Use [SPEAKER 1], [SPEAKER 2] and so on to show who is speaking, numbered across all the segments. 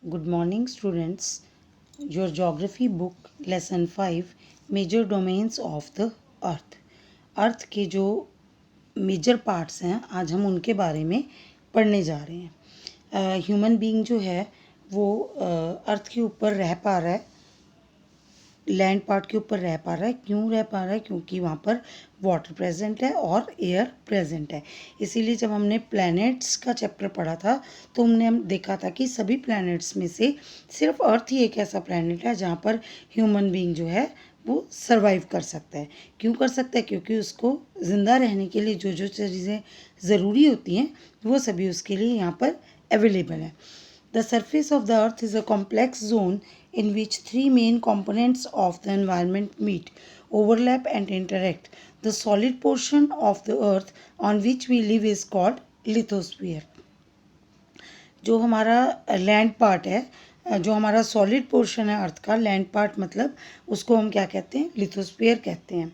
[SPEAKER 1] Good morning, students. Your geography book, lesson 5, major domains of the earth. अर्थ के जो major parts हैं आज हम उनके बारे में पढ़ने जा रहे हैं। ह्यूमन बीइंग जो है वो अर्थ के ऊपर रह पा रहा है, लैंड पार्ट के ऊपर रह पा रहा है। क्यों रह पा रहा है? क्योंकि वहाँ पर वाटर प्रेजेंट है और एयर प्रेजेंट है। इसीलिए जब हमने प्लैनेट्स का चैप्टर पढ़ा था तो हम देखा था कि सभी प्लैनेट्स में से सिर्फ अर्थ ही एक ऐसा प्लैनेट है जहाँ पर ह्यूमन बीइंग जो है वो सर्वाइव कर सकता है। क्यों कर सकता है? क्योंकि उसको ज़िंदा रहने के लिए जो जो चीज़ें ज़रूरी होती हैं वो सभी उसके लिए यहाँ पर अवेलेबल है। The surface of the earth is a complex zone in which three main components of the environment meet, overlap and interact. The solid portion of the earth on which we live is called lithosphere. जो हमारा land part है, जो हमारा solid portion है अर्थ का, land part मतलब उसको हम क्या कहते हैं? लिथोस्फीयर कहते हैं।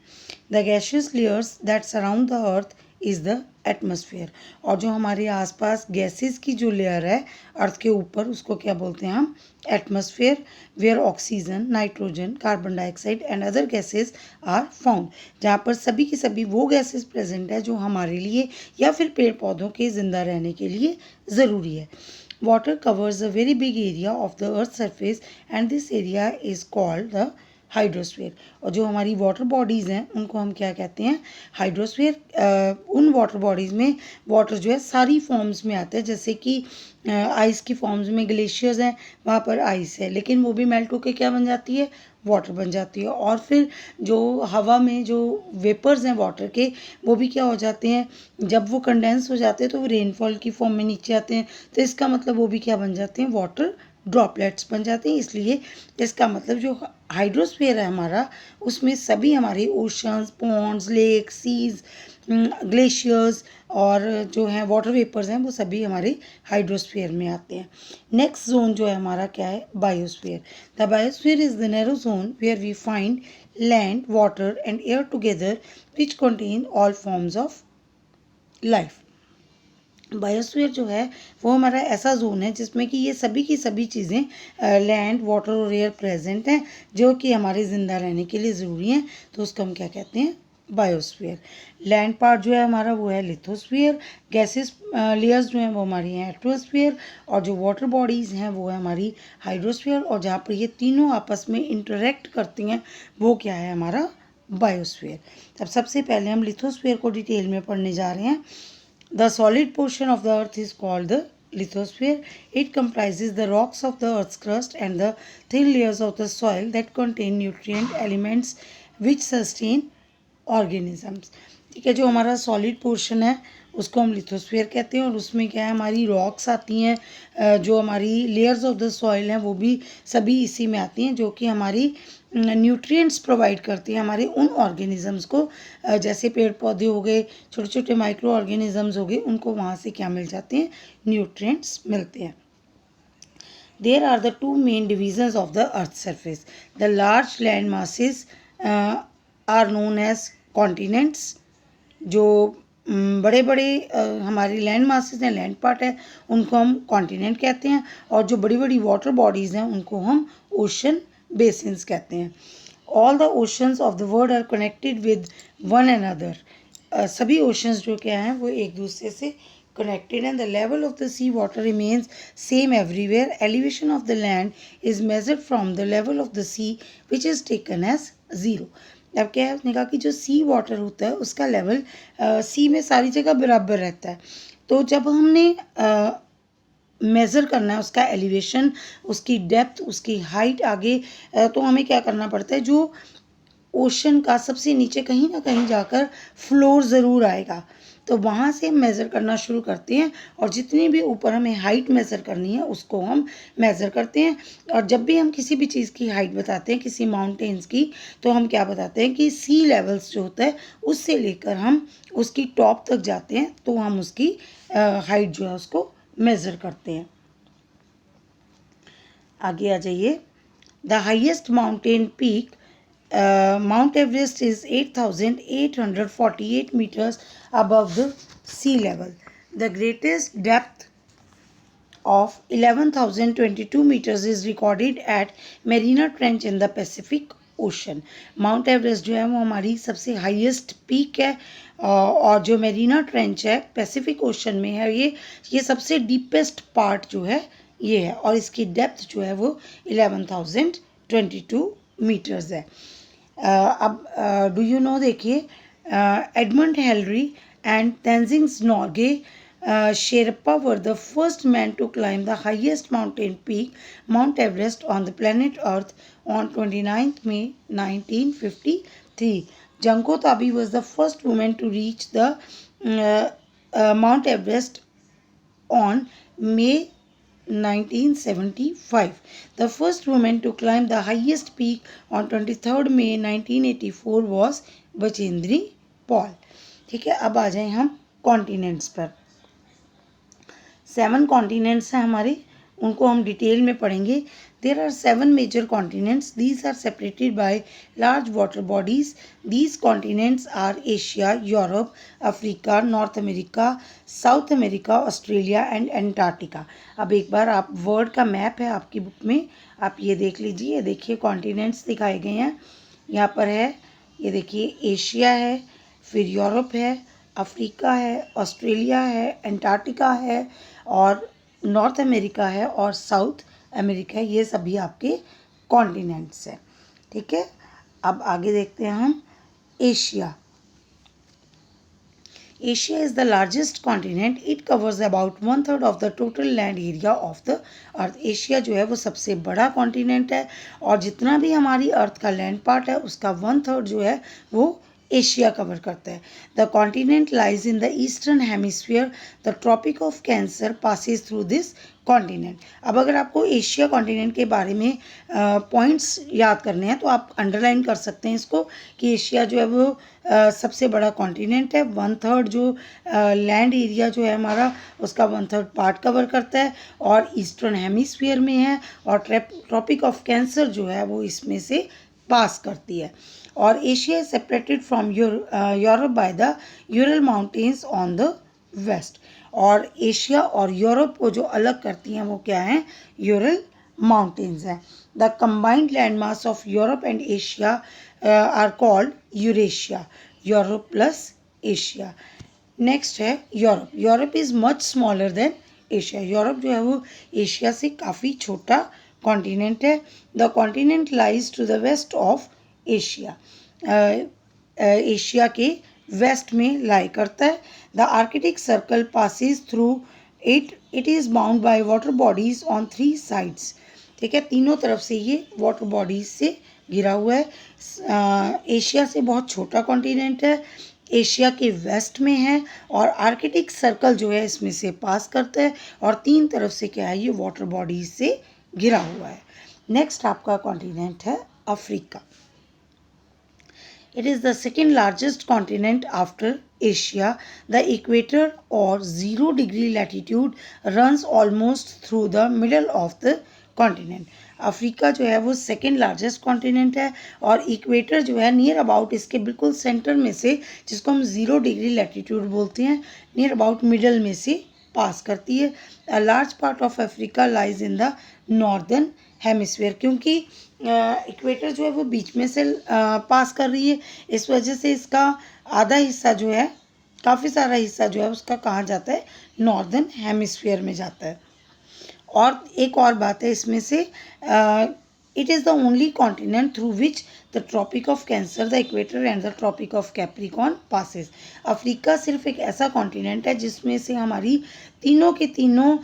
[SPEAKER 1] The gaseous layers that surround the earth is the atmosphere. और जो हमारे आसपास गैसेस की जो लेयर है अर्थ के ऊपर उसको क्या बोलते हैं हम? Atmosphere. Where oxygen, nitrogen, carbon dioxide and other gases are found. जहाँ पर सभी की सभी वो गैसेस प्रेजेंट है जो हमारे लिए या फिर पेड़ पौधों के ज़िंदा रहने के लिए ज़रूरी है। Water covers a very big area of the earth's surface and this area is called the hydrosphere. और जो हमारी वाटर बॉडीज़ हैं उनको हम क्या कहते हैं? हाइड्रोस्फीयर। उन वाटर बॉडीज़ में वाटर जो है सारी फॉर्म्स में आता है, जैसे कि आइस की फॉर्म्स में ग्लेशियर्स हैं, वहाँ पर आइस है, लेकिन वो भी मेल्ट होकर क्या बन जाती है? वाटर बन जाती है। और फिर जो हवा में जो वेपर्स हैं वाटर के वो भी क्या हो जाते हैं? जब वो कंडेंस हो जाते हैं तो वो रेनफॉल की फॉर्म में नीचे आते हैं, तो इसका मतलब वो भी क्या बन जाते हैं? वाटर ड्रॉपलेट्स बन जाते हैं। इसलिए इसका मतलब जो हाइड्रोस्फीयर है हमारा उसमें सभी हमारे oceans, ponds, lake, seas, glaciers और जो हैं वाटर वेपर्स हैं वो सभी हमारे हाइड्रोस्फीयर में आते हैं। नेक्स्ट जोन जो है हमारा क्या है? Biosphere. The biosphere is the narrow zone where we find land, water and air together which contain all forms of life. Biosphere जो है वो हमारा ऐसा जोन है जिसमें कि ये सभी की सभी चीज़ें, लैंड, वाटर और एयर प्रेजेंट हैं जो कि हमारे ज़िंदा रहने के लिए ज़रूरी हैं, तो उसको हम क्या कहते हैं? बायोस्फीयर। लैंड पार्ट जो है हमारा वो है लिथोस्फीयर। गैसेस लेयर्स जो हैं वो हमारी हैं एटमॉस्फेयर। और जो वाटर बॉडीज़ हैं वो है हमारी हाइड्रोस्फीयर। और जहाँ पर ये तीनों आपस में इंटरेक्ट करती हैं वो क्या है? हमारा बायोस्फीयर। अब सबसे पहले हम लिथोस्फीयर को डिटेल में पढ़ने जा रहे हैं। The solid portion of the earth is called the lithosphere. It comprises the rocks of the earth's crust and the thin layers of the soil that contain nutrient elements which sustain organisms. ठीक है, जो हमारा solid portion है उसको हम lithosphere कहते हैं और उसमें क्या है? हमारी रॉक्स आती हैं, जो हमारी लेयर्स ऑफ द सॉइल हैं वो भी सभी इसी में आती हैं जो कि हमारी न्यूट्रिएंट्स प्रोवाइड करती हैं हमारे उन ऑर्गेनिजम्स को, जैसे पेड़ पौधे हो गए, छोटे छोटे माइक्रो ऑर्गेनिजम्स हो गए, उनको वहाँ से क्या मिल जाते हैं? न्यूट्रिएंट्स मिलते हैं। There are the two main divisions of the Earth's surface. The large land masses are known as continents. जो बड़े बड़े हमारी लैंड मासेस हैं, लैंड पार्ट है, उनको हम कॉन्टिनेंट कहते हैं। और जो बड़ी बड़ी वाटर बॉडीज़ हैं उनको हम ओशन बेसिन्स कहते हैं। All the oceans of the world are connected with one another. सभी ओशंस जो क्या हैं वो एक दूसरे से connected and the level of the sea water remains same everywhere. Elevation of the land is measured from the level of the sea which is taken as zero. अब क्या है? उसने कहा कि जो सी वाटर होता है उसका लेवल सी में सारी जगह बराबर रहता है। तो जब हमने मेज़र करना है उसका एलिवेशन, उसकी डेप्थ, उसकी हाइट आगे, तो हमें क्या करना पड़ता है? जो ओशन का सबसे नीचे कहीं ना कहीं जाकर फ्लोर ज़रूर आएगा, तो वहाँ से हम मेज़र करना शुरू करते हैं और जितनी भी ऊपर हमें हाइट मेज़र करनी है उसको हम मेज़र करते हैं। और जब भी हम किसी भी चीज़ की हाइट बताते हैं, किसी माउंटेन्स की, तो हम क्या बताते हैं कि सी लेवल्स जो होता है उससे लेकर हम उसकी टॉप तक जाते हैं, तो हम उसकी हाइट जो है उसको मेज़र करते हैं। आगे आ जाइए। The highest mountain peak Mount Everest is 8,848 meters above the sea level. The greatest depth of 11,022 meters is recorded at Mariana Trench in the Pacific ocean. Mount Everest जो है वो हमारी सबसे हाईएस्ट पीक है और जो मेरीना ट्रेंच है Pacific ocean में है, ये सबसे डीपेस्ट पार्ट जो है ये है और इसकी डेप्थ जो है वो 11,022 मीटर्स है। अब डू यू नो, देखिए Edmund Henry and Tenzing Norgay Sherpa were the first men to climb the highest mountain peak, Mount Everest, on the planet Earth on 29th May 1953. Janko Tabi was the first woman to reach the Mount Everest on May 1975. The first woman to climb the highest peak on 23rd May 1984 was Bachendri Paul. ठीक है, अब आ जाएं हम continents पर। 7 continents हैं हमारे, उनको हम डिटेल में पढ़ेंगे। There are 7 major continents, these are separated by large water bodies. These continents are Asia, Europe, Africa, North America, South America, Australia and Antarctica. अब एक बार आप वर्ल्ड का मैप है आपकी बुक में, आप ये देख लीजिए। देखिए कॉन्टिनेंट्स दिखाए गए हैं यहाँ पर है, ये देखिए एशिया है, फिर यूरोप है, अफ्रीका है, ऑस्ट्रेलिया है, एंटार्क्टिका है और नॉर्थ अमेरिका है और साउथ अमेरिका है। ये सभी आपके कॉन्टिनेंट्स हैं। ठीक है, अब आगे देखते हैं हम Asia. Asia is the largest continent. It covers about 1/3 of the total land area of the earth. Asia जो है वो सबसे बड़ा कॉन्टिनेंट है और जितना भी हमारी अर्थ का लैंड पार्ट है उसका 1/3 जो है वो एशिया कवर करता है। The continent lies in the eastern hemisphere. The Tropic of Cancer passes through this continent. अब अगर आपको एशिया कॉन्टिनेंट के बारे में पॉइंट्स याद करने हैं तो आप अंडरलाइन कर सकते हैं इसको कि एशिया जो है वो सबसे बड़ा कॉन्टिनेंट है। 1/3 जो लैंड एरिया जो है हमारा उसका 1/3 पार्ट कवर करता है और ईस्टर्न हेमिस्फीयर में है और ट्रॉपिक ऑफ कैंसर जो है वो इसमें से पास करती है। और Asia is separated from Europe by the Ural mountains on the west. और एशिया और यूरोप को जो अलग करती हैं वो क्या है, यूरल माउंटेन्स हैं। The combined land mass of Europe and Asia are called Eurasia, Europe plus Asia. Next है Europe. Europe is much smaller than Asia. Europe जो है वो एशिया से काफ़ी छोटा कॉन्टिनेंट है। The continent lies to the waste of Asia. Asia के waste में लाई करता है। The Arctic circle passes through it. It is bound by water bodies on 3 sides. ठीक है, तीनों तरफ से ये वाटर बॉडीज से घिरा हुआ है। एशिया से बहुत छोटा कॉन्टिनेंट है, एशिया के वेस्ट में है और आर्कटिक सर्कल जो है इसमें से पास करता है और 3 तरफ से क्या है, ये वाटर बॉडीज से घिरा हुआ है। नेक्स्ट आपका कॉन्टिनेंट है Africa. It is the second largest continent after Asia. The equator or 0° latitude runs almost through the middle of the continent. Africa जो है वो सेकेंड लार्जेस्ट कॉन्टिनेंट है और इक्वेटर जो है नियर अबाउट इसके बिल्कुल सेंटर में से, जिसको हम 0° लैटिट्यूड बोलते हैं, नियर अबाउट मिडल में से पास करती है। A large part of Africa lies in the northern hemisphere. क्योंकि इक्वेटर जो है वो बीच में से पास कर रही है, इस वजह से इसका आधा हिस्सा जो है, काफ़ी सारा हिस्सा जो है उसका कहाँ जाता है, नॉर्दर्न हेमिस्फीयर में जाता है। और एक और बात है इसमें से, it is the only continent through which the Tropic of Cancer, the equator and the Tropic of Capricorn passes. Africa सिर्फ एक ऐसा कॉन्टिनेंट है जिसमें से हमारी तीनों के तीनों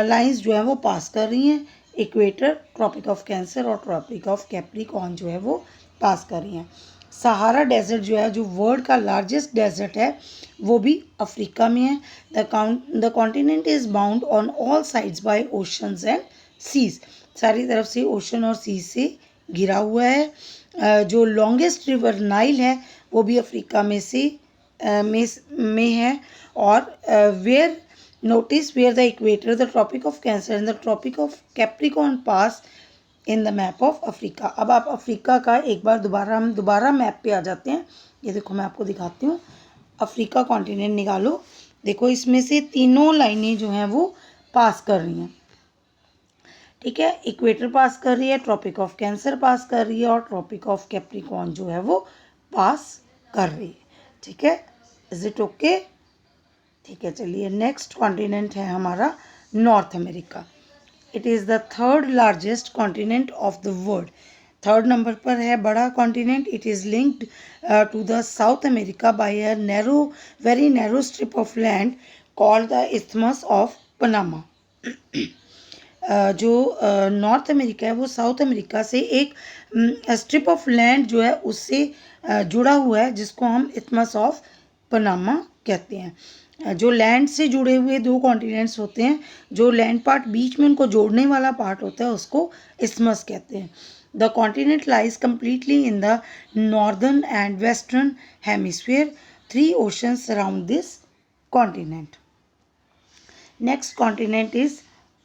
[SPEAKER 1] लाइंस जो है वो पास कर रही हैं। इक्वेटर, ट्रॉपिक ऑफ कैंसर और ट्रॉपिक ऑफ कैप्रिकॉर्न जो है वो पास कर रही हैं। सहारा डेजर्ट जो है, जो वर्ल्ड का लार्जेस्ट डेजर्ट है, वो भी अफ्रीका में है। The continent is bound on all sides by oceans and seas. सारी तरफ से ओशन और सीज से घिरा हुआ है। जो लॉन्गेस्ट रिवर नाइल है वो भी अफ्रीका में से में है। और where notice where the equator, the Tropic of Cancer and the Tropic of Capricorn pass in the map of Africa. अब आप अफ्रीका का एक बार हम दोबारा मैप पे आ जाते हैं। ये देखो मैं आपको दिखाती हूँ। अफ्रीका कॉन्टिनेंट निकालो, देखो इसमें से तीनों लाइनें जो हैं वो पास कर रही हैं। ठीक है, इक्वेटर पास कर रही है, ट्रॉपिक ऑफ कैंसर पास कर रही है और ट्रॉपिक ऑफ कैप्रिकॉर्न जो है वो पास कर रही है। ठीक है, इज इट ओके? ठीक है, चलिए नेक्स्ट कॉन्टिनेंट है हमारा North America. It is the third largest continent of the world. Third number पर है बड़ा continent. It is linked to the South America by a narrow, very narrow strip of land called the isthmus of Panama. जो North America है वो south America से एक strip of land जो है उससे जुड़ा हुआ है, जिसको हम इस्थमस ऑफ पनामा कहते हैं। जो लैंड से जुड़े हुए दो कॉन्टिनेंट्स होते हैं, जो लैंड पार्ट बीच में उनको जोड़ने वाला पार्ट होता है उसको इस्थमस कहते हैं। The continent lies completely in the northern and western hemisphere. 3 oceans surround this continent. Next continent is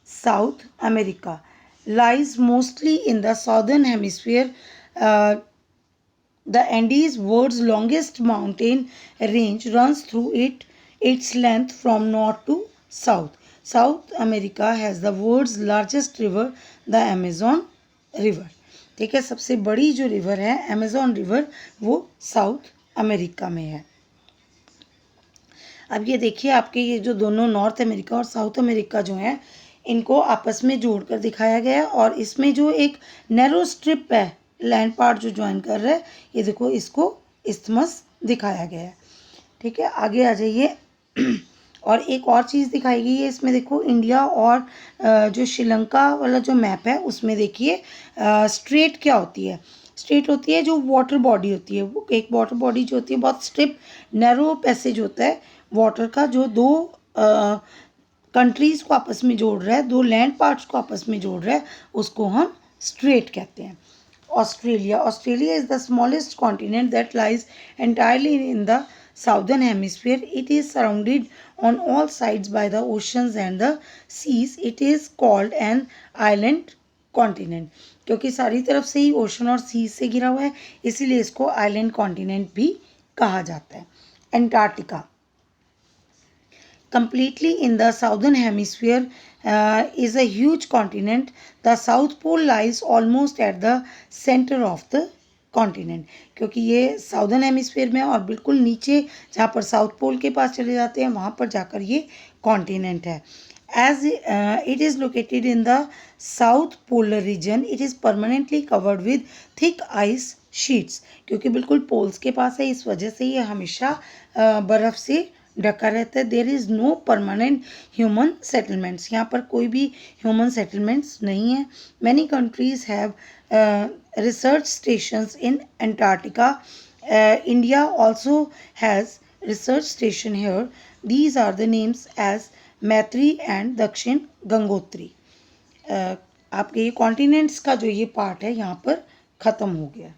[SPEAKER 1] South America. Lies mostly in the southern hemisphere. The Andes, world's longest mountain range, runs through its length from north to south. South America has the world's largest river, the Amazon River. ठीक है, सबसे बड़ी जो river है Amazon river वो south America में है। अब ये देखिए, आपके ये जो दोनों नॉर्थ अमेरिका और साउथ अमेरिका जो हैं इनको आपस में जोड़कर दिखाया गया है, और इसमें जो एक नैरो स्ट्रिप है लैंड पार्ट जो ज्वाइन कर रहा है, ये देखो इसको इस्थमस दिखाया गया है। ठीक है, आगे आ जाइए। और एक और चीज़ दिखाई गई है इसमें, देखो इंडिया और जो श्रीलंका वाला जो मैप है उसमें देखिए स्ट्रेट क्या होती है। स्ट्रेट होती है जो वाटर बॉडी होती है, वो एक वाटर बॉडी जो होती है बहुत स्ट्रिप नैरो पैसेज होता है वाटर का, जो दो कंट्रीज़ को आपस में जोड़ रहा है, दो लैंड पार्ट्स को आपस में जोड़ रहा है, उसको हम स्ट्रेट कहते हैं। Australia is the smallest continent that lies entirely in the southern hemisphere. It is surrounded on all sides by the oceans and the seas. It is called an island continent. क्योंकि सारी तरफ से ही ocean और सी से घिरा हुआ है, इसीलिए इसको आइलैंड कॉन्टिनेंट भी कहा जाता है। Antarctica completely in the southern hemisphere is a huge continent. The South Pole lies almost at the center of the continent, क्योंकि ये साउदर्न हेमिस्फीयर में और बिल्कुल नीचे जहाँ पर साउथ पोल के पास चले जाते हैं वहाँ पर जाकर ये कॉन्टिनेंट है। As it is located in the south polar region, it is permanently covered with thick ice sheets. क्योंकि बिल्कुल पोल्स के पास है, इस वजह से ये हमेशा बर्फ़ से ढका रहता है। There is no permanent human settlements, यहाँ पर कोई भी ह्यूमन सेटलमेंट्स नहीं है। Many countries have research stations in Antarctica. India also has research station here. These are the names as Maitri and Dakshin Gangotri. आपके ये कॉन्टिनेंट्स का जो ये पार्ट है यहाँ पर ख़त्म हो गया।